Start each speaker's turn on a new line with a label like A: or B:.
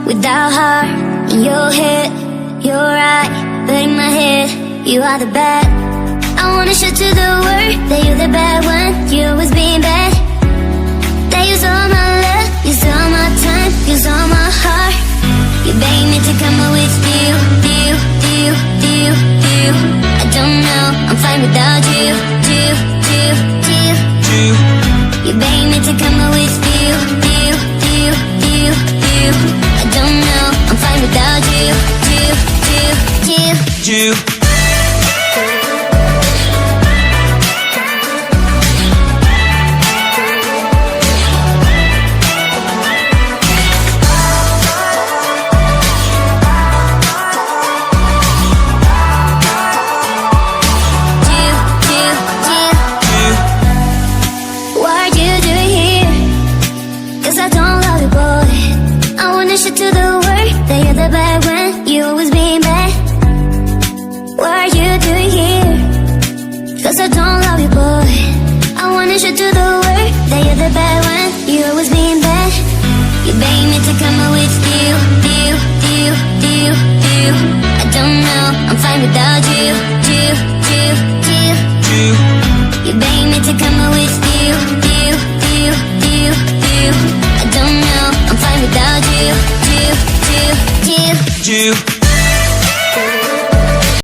A: without heart. In your head, you're right, but in my head, you are the bad. I wanna show to the world that you're the bad one. You always being bad. That use all my love, use all my time, use all my heart. You beg me to come up with you. I don't know, I'm fine without you. You beg me to come up with you. I don't know, I'm fine without you. To the world that you're the bad one. You always being bad. What are you doing here? Cause I don't love you, boy. I wanna show to the world that you're the bad one. You always being bad. You beg me to come up with you. I don't know, I'm fine without you. You beg me to come up with you. I don't know, I'm fine without you.